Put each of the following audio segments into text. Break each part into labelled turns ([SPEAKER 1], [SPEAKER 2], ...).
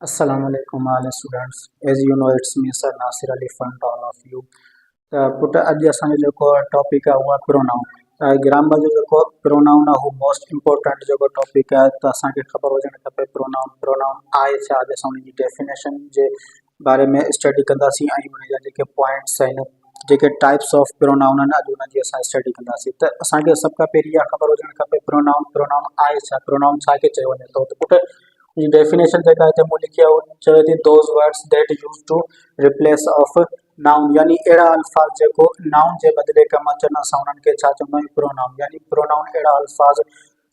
[SPEAKER 1] Assalamu alaikum all students. As you know, it's me, Sir Nasir Ali, front all of you. Put अॼु असांजो जेको topic आहे उहा pronoun grammar जो जेको प्रोनाउन आहे उहो मोस्ट इम्पोर्टेंट जेको टॉपिक आहे त असांखे ख़बर हुजणु खपे प्रोनाउन प्रोनाउन आहे छा। अॼु असां उनजी डेफिनेशन जे बारे में स्टडी कंदासीं ऐं उनजा जेके पॉइंट्स आहिनि जेके टाइप्स ऑफ प्रोनाउन आहिनि अॼु उनजी असां स्टडी कंदासीं। त असांखे सभ खां पहिरीं इहा ख़बर हुजणु खपे प्रोनाउन प्रोनाउन आहे छा, प्रोनाउन छाखे चयो वञे थो। त पुट जी डेफिनेशन जेका हिते मूं लिखी आहे उहो चवे थी those words that use to replace of noun, यानी अहिड़ा अल्फाज जेको नाउन जे बदिले कमु अचनि असां उन्हनि खे छा चवंदा आहियूं प्रोनाउन। यानी प्रोनाउन अहिड़ा अल्फाज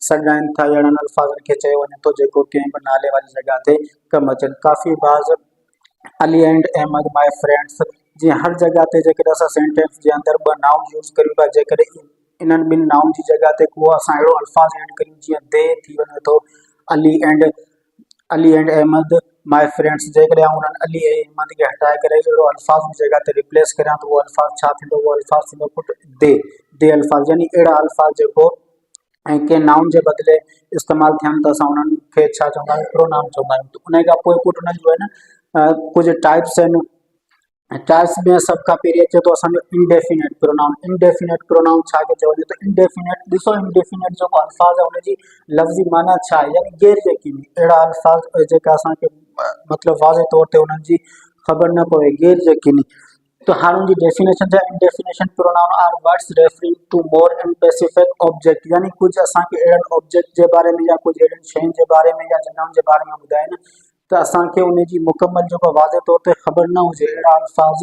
[SPEAKER 1] सॾाइनि था अहिड़नि अल्फाज़नि खे चयो वञे थो जेको कंहिं बि नाले वारी जॻह ते कमु अचनि। काफ़ी बाज़ Ali and Ahmad my friends जीअं हर जॻह ते जेकॾहिं असां सेंटेंस जे अंदरि ॿ नाउन यूज़ करियूं था, जेकॾहिं इन्हनि ॿिनि नाउन जी जॻह ते को असां अहिड़ो अल्फाज़ ऐड करियूं जीअं दे थी वञे थो Ali and Ahmad my friends, जेकॾहिं उन्हनि अली ऐं अहमद खे हटाए करे अहिड़ो अल्फाज़ जी जॻह ते रिप्लेस करियां त उहो अल्फाज़ छा थींदो, उहो अल्फाज़ थींदो पुट दे अल्फाज़। यानी अहिड़ा अल्फाज़ जेको ऐं कंहिं नाउन जे बदिले इस्तेमालु थियनि त असां उन्हनि खे छा चवंदा आहियूं प्रोनाउन चवंदा आहियूं। त उन खां पोइ पुट उन जो आहे न कुझु टाइप्स आहिनि। टाइप्स में सभ खां पहिरीं अचे थो असांजो इंडेफिनेट प्रोनाउन। इंडेफिनेट प्रोनाउन छाखे चइजे त इंडेफिनेट ॾिसो इंडेफिनेट जेको अल्फाज़ आहे उनजी लफ़्ज़ी माना छा आहे, यानी गैर यकीनी अहिड़ा अल्फाज़ जेका असांखे मतिलबु वाज़े तौर ते उन्हनि जी ख़बर न पवे, गैर यकीनी। तो हाणे उनजी डेफिनेशन छा, indefinite pronoun are words referring to more specific object, यानी कुझु असांखे अहिड़नि ऑब्जेक्ट जे बारे में या कुझु अहिड़ियुनि शयुनि जे बारे में या जॻहियुनि जे बारे में ॿुधाइनि त असांखे उनजी मुकमल जेको वाज़े तौर ते ख़बर न हुजे अहिड़ा अल्फाज़।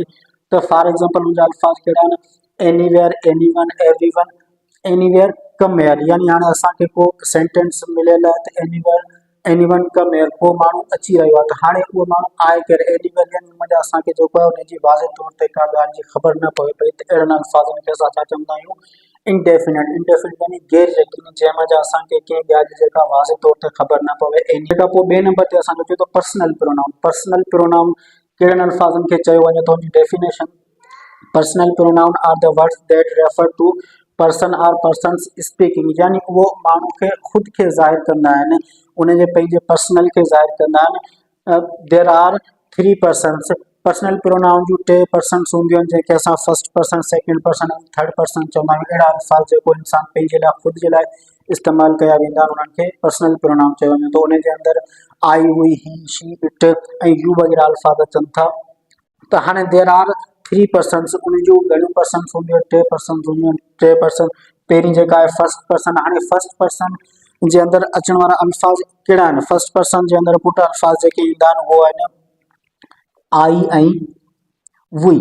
[SPEAKER 1] त फॉर एग्जांपल उनजा अल्फाज़ कहिड़ा आहिनि, एनीवेयर, एनीवन, एवरीवन, एनीवेयर कम एयर। यानी हाणे असांखे को सेंटेंस मिलियल आहे त एनीवन कम एयर, को माण्हू अची रहियो आहे त हाणे उहो माण्हू आहे केरु, एनीवेयर यानी हुनजा असांखे जेको आहे उनजी वाज़े तौर ते का ॻाल्हि जी ख़बर न पवे पई त अहिड़नि अल्फाज़नि खे असां छा चवंदा आहियूं इंडेफिनेट। इंडेफिनेट यानी गैर यकीनी जंहिंमें असांखे कंहिं ॻाल्हि जी जेका वाज़े तौर ते ख़बर न पवे। इन खां पोइ ॿिए नंबर ते असांजो अचे थो पर्सनल प्रोनाउन। पर्सनल प्रोनाउन कहिड़नि अल्फाज़नि खे चयो वञे थो, definition personal pronoun are the words that refer to person or persons speaking, यानी उहो माण्हू खे ख़ुदि खे ज़ाहिर कंदा आहिनि, उनजे पंहिंजे पर्सनल खे ज़ाहिर कंदा आहिनि। There are 3 persons. Personal pronoun जूं 3 पर्सन्स हूंदियूं आहिनि जंहिंखे असां फर्स्ट पर्सन, सेकेंड पर्सन ऐं थर्ड पर्सन चवंदा आहियूं। अहिड़ा अल्फाज़ जेको इंसान पंहिंजे लाइ ख़ुदि जे लाइ इस्तेमालु कया वेंदा आहिनि उन्हनि खे पर्सनल प्रोनाउन चयो वञे थो। उनजे अंदरि आई, हुई, ही, शी, इट ऐं यू वग़ैरह अल्फाज़ अचनि था। त हाणे देयर आर 3 पर्सन्स, उन जूं घणियूं पर्सन्स हूंदियूं आहिनि, 3 पर्सन्स हूंदियूं आहिनि। 3 पर्सन पहिरीं जेका आहे फर्स्ट पर्सन। हाणे फर्स्ट पर्सन जे अंदरि अचण वारा अल्फाज़ कहिड़ा आहिनि, फर्स्ट पर्सन जे अंदरि पुट अल्फाज़ जेके ईंदा आहिनि उहो आहिनि आई ऐं वी।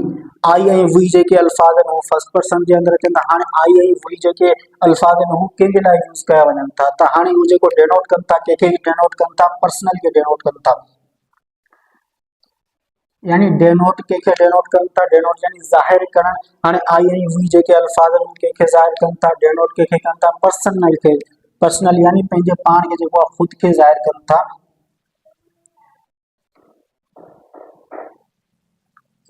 [SPEAKER 1] आई ऐं वी जेके अल्फाज़ आहिनि उहो फर्स्ट पर्सन जे अंदरि अचनि था। हाणे आई ऐं वी जेके अल्फाज़ आहिनि उहे कंहिंजे लाइ यूज़ कया वञनि था, त हाणे उहे जेको डेनोट कनि था कंहिंखे डेनोट कनि था, पर्सनल खे डेनोट कनि था। यानी डेनोट कंहिंखे डेनोट कनि था, डेनोट यानी ज़ाहिर करणु। हाणे आई ऐं वी जेके अल्फाज़ आहिनि कंहिंखे ज़ाहिर कनि था, डेनोट कंहिंखे कनि था पर्सनल खे। पर्सनल यानी पंहिंजे पाण खे जेको आहे ख़ुदि खे ज़ाहिर कनि था।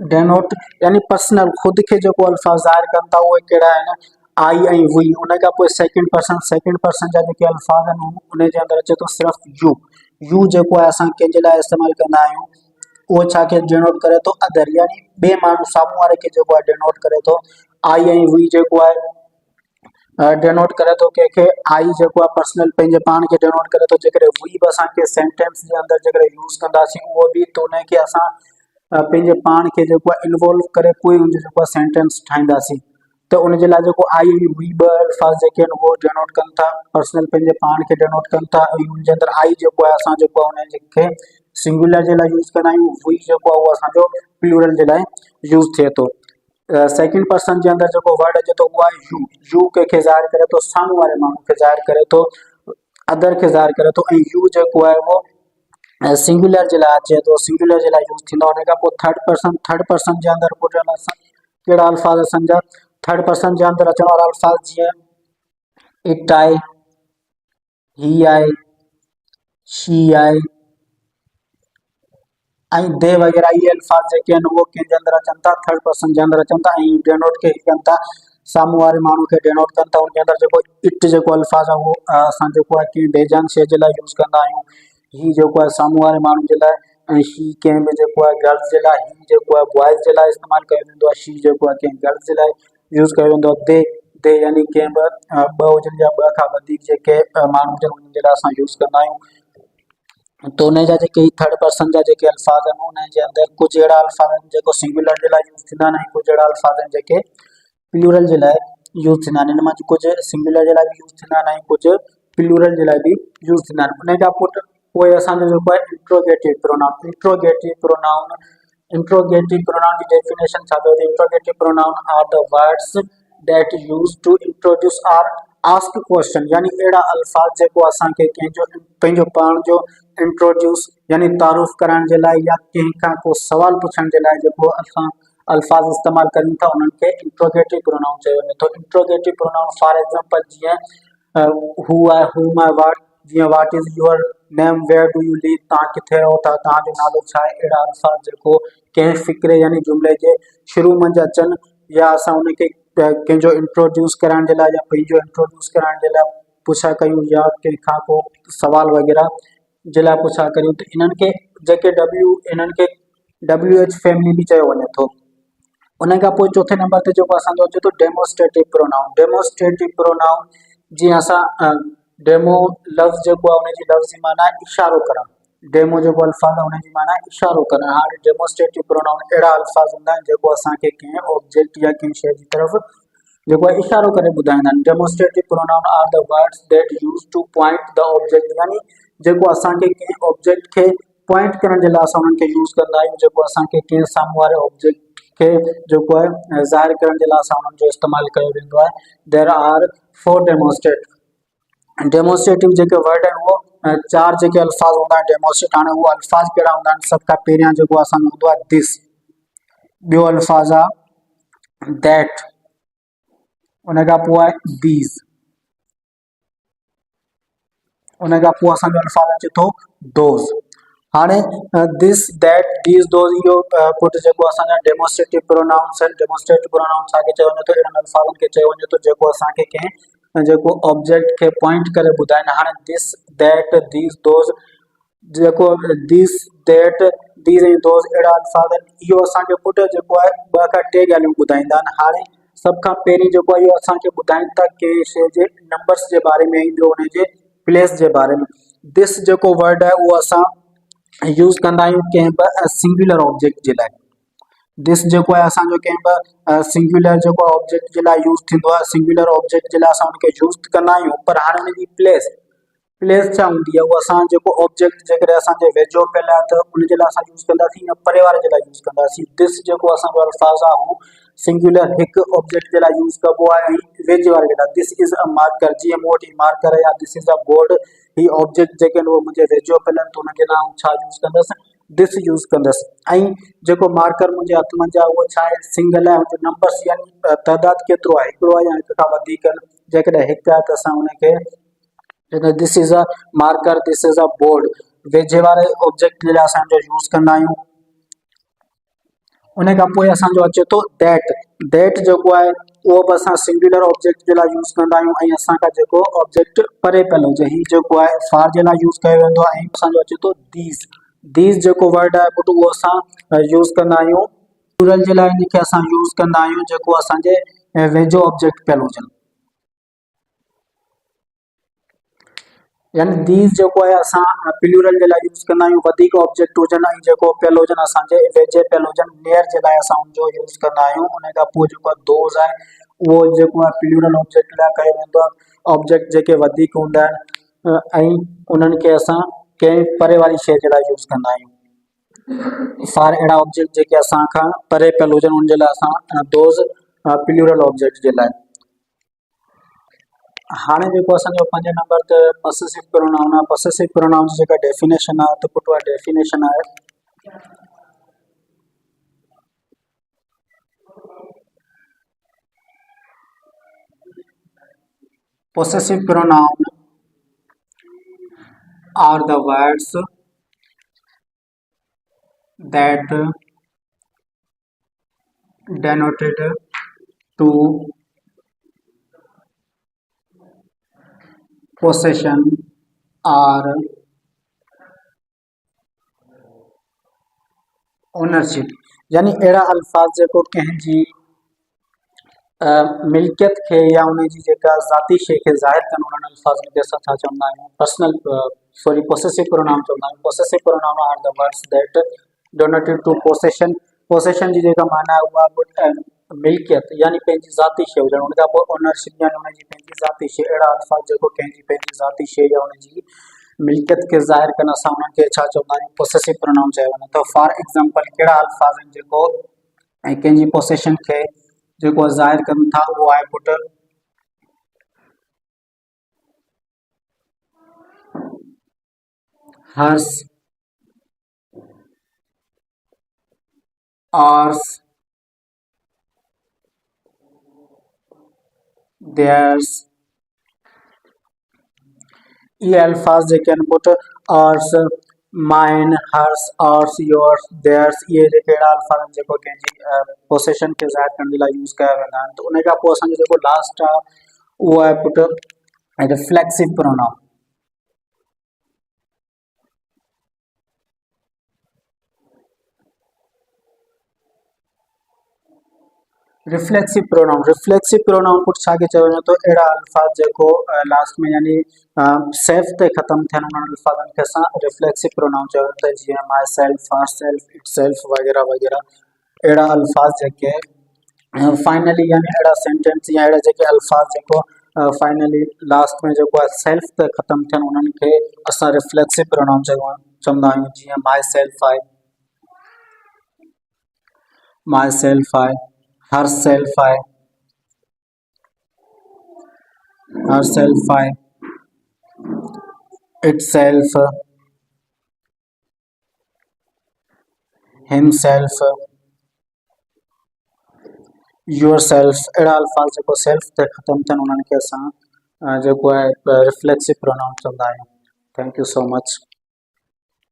[SPEAKER 1] डेनोट यानी पर्सनल ख़ुदि खे जेको अल्फाज़ ज़ाहिर कनि था उहे कहिड़ा आहिनि, आई ऐं वी। उन खां पोइ सेकेंड पर्सन जा जेके अल्फाज़ आहिनि उन जे अंदरि अचे थो सिर्फ़ु यू। यू जेको आहे असां कंहिंजे लाइ इस्तेमालु कंदा आहियूं, उहो छा खे डिनोट करे थो, अदर यानी ॿिए माण्हू साम्हूं वारे खे जेको आहे डिनोट करे थो। आई ऐं वी जेको आहे डिनोट करे थो कंहिंखे, आई जेको आहे पर्सनल पंहिंजे पाण खे डिनोट करे थो। जेकॾहिं वी बि असांखे सेंटेंस जे अंदरि जेकॾहिं यूज़ कंदासीं उहो बि त उनखे असां पंहिंजे पाण खे जेको आहे इन्वॉल्व करे पोइ उनजो जेको आहे सेंटेंस ठाहींदासीं। त उनजे लाइ जेको आई ऐं वी ॿ अल्फाज़ जेके आहिनि उहो डिनोट कनि था, पर्सनल पंहिंजे पाण खे डिनोट कनि था। ऐं उनजे अंदरि आई जेको आहे असां जेको आहे उनखे सिंगुलर जे लाइ यूज़ कंदा आहियूं, वी जेको आहे उहो असांजो प्लूरल जे लाइ यूज़ थिए थो। सेकेंड पर्सन जे अंदरि जेको वर्ड अचे थो उहो आहे यू। यू कंहिंखे ज़ाहिर करे थो, साम्हूं वारे माण्हू खे ज़ाहिर करे थो, अदर खे ज़ाहिर करे थो। ऐं यू जेको आहे उहो सिंगुलर जे लाइ अचे थो, सिंगुलर जे लाइ यूज़ थींदो। उन खां पोइ थर्ड पर्सन जे अंदरि पुट कहिड़ा अल्फाज़ असांजा थर्ड पर्सन जे अंदरि अचण वारा अल्फाज़ जीअं इट आहे, ही आहे, शी आहे ऐं दे वग़ैरह इहे अल्फाज़ जेके आहिनि उहो कंहिंजे अंदरि अचनि था, थर्ड पर्सन जे अंदरि अचनि था ऐं डेनोट खे कनि था, साम्हूं वारे माण्हू खे डेनोट कनि था। उनजे अंदरि जेको इट जेको अल्फाज़ आहे उहो असां जेको आहे कंहिं बेजान शइ जे लाइ यूज़ कंदा आहियूं। ही जेको आहे साम्हूं वारे माण्हू जे लाइ शी कंहिं बि जेको आहे गर्ल्स जे लाइ, ही जेको आहे बॉयज़ जे लाइ इस्तेमालु कयो वेंदो आहे, शी जेको आहे कंहिं गर्ल्स जे लाइ यूज़ कयो वेंदो आहे, दे यानी कंहिं बि ॿ हुजनि या ॿ खां वधीक जेके माण्हू हुजनि उन्हनि जे लाइ असां यूज़ कंदा आहियूं। तो उन जा जेके थर्ड पर्सन जा जेके अल्फाज आहिनि उन जे अंदरि कुझु अहिड़ा अल्फाज आहिनि जेको सिंगुलर जे लाइ यूज़ थींदा आहिनि, कुझु अहिड़ा अल्फाज आहिनि जेके प्लूरल जे लाइ यूज़ थींदा आहिनि। हिन मां कुझु सिंगुलर जे लाइ बि यूज़ थींदा आहिनि ऐं कुझु प्लूरल जे लाइ बि यूज़ थींदा आहिनि। उन खां पोइ असांजो जेको आहे इंट्रोगेटिव प्रोनाउन जी डेफिनेशन छा अथव? Interrogative pronoun are the words that use to introduce or ask question, यानी अहिड़ा अल्फाज जेको असांखे कंहिंजो पंहिंजो पाण जो इंट्रोड्यूस यानी तारुफ़ करण जे लाइ या कंहिंखां को सवाल पुछण जे लाइ जेको असां अल्फाज इस्तेमाल कयूं था उन्हनि खे इंट्रोगेटिव प्रोनाउन चयो वञे थो। इंट्रोगेटिव प्रोनाउन फॉर एग्जांपल जीअं हु आहे, हूम आहे, वाट, जीअं what is your name, where do you live, तव्हां किथे रहो था, तव्हांजो नालो छा आहे, अहिड़ा अल्फाज जेको कंहिं फ़िक्रे यानी जुमिले जे शुरू मंझि अचनि या असां उनखे कंहिंजो इंट्रोड्यूस करण जे लाइ या पंहिंजो इंट्रोड्यूस करण जे लाइ पुछा कयूं या कंहिंखां को सवाल वग़ैरह जे लाइ पुछा करियूं त इन्हनि खे जेके WH फैमिली बि चयो वञे थो। उन खां पोइ चौथे नंबर ते जेको असांजो अचे थो डेमोस्ट्रेटिव प्रोनाउन। डेमोस्ट्रेटिव प्रोनाउन जीअं असां डेमो लफ़्ज़ जेको आहे उनजी लफ़्ज़ जी माना आहे इशारो करणु। डेमो जेको अल्फाज़ आहे उनजी माना आहे इशारो करणु। हाणे डेमोस्ट्रेटिव प्रोनाउन अहिड़ा अल्फाज़ हूंदा आहिनि जेको असांखे कंहिं ऑब्जेक्ट या कंहिं शइ जी तरफ़ जेको आहे इशारो करे ॿुधाईंदा आहिनि। Demonstrative pronoun are the words that use to point the object, यानी जेको असांखे कंहिं ऑब्जेक्ट खे पॉइंट करण जे लाइ असां उन्हनि खे यूज़ कंदा आहियूं, जेको असांखे कंहिं साम्हूं वारे ऑब्जेक्ट खे जेको आहे ज़ाहिर करण जे लाइ असां उन्हनि जो इस्तेमालु कयो वेंदो आहे। देयर आर 4 डेमोस्ट्रेटिव जेके वर्ड आहिनि उहो 4 जेके अल्फाज हूंदा आहिनि डेमोस्ट्रेट। हाणे उहे अल्फाज कहिड़ा हूंदा आहिनि? सभ खां पहिरियां जेको असांजो हूंदो आहे दिस, ॿियो अल्फाज आहे दैट, उन खां पोइ आहे दीज़, उन खां पोइ असांजो अल्फाज अचे थो दोज़। हाणे दिस दैट दीज़ दोज़ इहो कुझु जेको असांजा डेमोस्ट्रेटिव प्रोनाउंस आहिनि। डेमोस्ट्रेटिव प्रोनाउन छाखे चयो वञे थो? अहिड़नि अल्फाज़नि खे चयो वञे थो जेको असांखे कंहिं जेको ऑब्जेक्ट खे पॉइंट करे ॿुधाइनि। हाणे दिस दैट दीज़ दोज़ जेको दिस दैट दीज़ ऐं दोज़ अहिड़ा अल्फाज आहिनि, इहो असांखे पुटु जेको आहे 2 खां 3 ॻाल्हियूं ॿुधाईंदा आहिनि। हाणे सभ खां पहिरीं जेको आहे इहो असांखे ॿुधाइनि था कंहिं शइ जे नंबर्स जे बारे में, ॿियो हुनजे प्लेस जे बारे में। दिस जेको वर्ड आहे उहो असां यूज़ कंदा आहियूं कंहिं बि सिंगुलर ऑब्जेक्ट जे लाइ। दिस जेको आहे असांजो कंहिं बि सिंगुलर जेको ऑब्जेक्ट जे लाइ यूज़ थींदो आहे, सिंगुलर ऑब्जेक्ट जे लाइ असां उनखे यूज़ कंदा आहियूं। पर हाणे उनजी प्लेस छा हूंदी आहे? उहो असां जेको ऑब्जेक्ट जेकॾहिं असांजे वेझो पियल आहे त उनजे लाइ असां यूज़ कंदासीं या परे वारे जे लाइ यूज़ कंदासीं। दिस जेको असांजो अल्फाज़ आहे उहो सिंगुलर हिकु ऑब्जेक्ट जे लाइ यूज़ कबो आहे ऐं वेझे वारे जे लाइ। दिस इज़ अ मार्कर, जीअं मूं वटि मार्कर या दिस इज़ अ बोर्ड, ही ऑब्जेक्ट जेके आहिनि उहे मुंहिंजे वेझो पियल आहिनि त उनजे लाइ छा यूज़ कंदसि? दिस यूज़ कंदसि। ऐं जेको मार्कर मुंहिंजे हथ मंझि आहे उहो छा आहे? सिंगल आहे। हुनजो नंबर्स यानी तइदाद केतिरो आहे? हिकिड़ो आहे या हिक खां वधीक आहिनि? जेकॾहिं हिकु आहे त असां उनखे this is a marker, this is a board, वेझे वारे ऑब्जेक्ट जे लाइ असांजो यूज़ कंदा आहियूं। उन खां पोइ असांजो अचे थो दैट। दैट जेको आहे उहो बि असां सिंगुलर ऑब्जेक्ट जे लाइ यूज़ कंदा आहियूं ऐं असांखां जेको ऑब्जेक्ट परे पियल हुजे, ही जेको आहे फार जे लाइ यूज़ कयो वेंदो आहे। ऐं असांजो अचे थो दीज़। दीज़ जेको वर्ड आहे पुटु उहो असां यूज़ कंदा आहियूं प्लूरल जे लाइ, इनखे असां यूज़ कंदा आहियूं जेको असांजे वेझो ऑब्जेक्ट पियल हुजनि। यानी दीज़ जेको आहे असां प्लूरल जे लाइ यूज़ कंदा आहियूं, वधीक ऑब्जेक्ट हुजनि ऐं जेको पियल हुजनि असांजे वेझे पियल हुजनि, नियर जे लाइ असां उनजो यूज़ कंदा आहियूं। उन खां पोइ जेको आहे दोज़ आहे उहो जेको आहे प्लूरल ऑब्जेक्ट लाइ कयो वेंदो आहे। ऑब्जेक्ट जेके वधीक हूंदा आहिनि ऐं उन्हनि खे असां कंहिं परे वारी शइ जे लाइ यूज़ कंदा आहियूं। फार अहिड़ा ऑब्जेक्ट जेके असांखां परे पियल हुजनि उन जे लाइ असां दोज़ प्लूरल ऑब्जेक्ट जे लाइ। हाणे जेको असांजो 5 नंबर ते पॉसेसिव प्रोनाउन आहे। पॉसेसिव प्रोनाउन जी जेका डेफिनेशन आहे त पुटु उहा डेफिनेशन आहे possessive pronoun are the words that denoted to possession or ownership यानी अहिड़ा अल्फाज जेको कंहिं जी मिल्कियत खे या उन जी जेका ज़ाती शइ खे ज़ाहिर कनि उन्हनि अल्फाज़नि खे असां छा चवंदा आहियूं पर्सनल सॉरी पोसेसिव प्रोनाउन चवंदा आहियूं। Possessive pronoun are the words that donated to possession. Possession जी जेका माना आहे उहा मिल्कियत यानी पंहिंजी ज़ाती शइ हुजणु, उन खां पोइ ओनरशिप यानी उन जी पंहिंजी ज़ाती शइ। अहिड़ा अल्फाज जेको कंहिंजी पंहिंजी ज़ाती शइ या उन जी मिल्कियत खे ज़ाहिर कनि असां उन्हनि खे छा चवंदा आहियूं पोसेसिव प्रोनाउन चयो वेंदो। त फॉर एग्जांपल कहिड़ा अल्फाज आहिनि जेको ऐं कंहिंजी पोसेशन खे जेको ज़ाहिर कनि था उहो आहे पुट हर्स, आर्स, देयर्स। ये अल्फाज जेके आहिनि पुट ours, mine, hers, ours, yours, theirs, ये जेके अहिड़ा अल्फाज आहिनि जेको कंहिंजी पोसेशन खे ज़ाहिर करण जे लाइ यूज़ कया वेंदा आहिनि। त उन खां पोइ असांजो जेको लास्ट आहे उहो आहे put reflexive pronoun. Reflexive pronoun put छा खे चयो वञे थो अहिड़ा अल्फाज जेको लास्ट में यानी सेल्फ ते ख़त्म थियनि उन्हनि अल्फाज़नि खे असां रिफ्लेक्सिव प्रोनाउन चयो वेंदो आहे। जीअं my self, her self, it self वग़ैरह वग़ैरह। अहिड़ा अल्फाज जेके फाइनली यानी अहिड़ा सेंटेंस या अहिड़ा जेके अल्फाज जेको फाइनली लास्ट में जेको आहे सेल्फ ते ख़त्म थियनि उन्हनि खे असां रिफ्लेक्सिव प्रोनाउन चवंदा आहियूं। जीअं माई सेल्फ आहे, माई सेल्फ आहे, हर सेल्फ आहे, हर सेल्फ आहे, it self, him self, your self. अहिड़ा अल्फाज जेको सेल्फ ते ख़त्म थियनि उन्हनि खे असां जेको आहे रिफ्लेक्सिव प्रोनाउन चवंदा आहियूं। Thank you so much.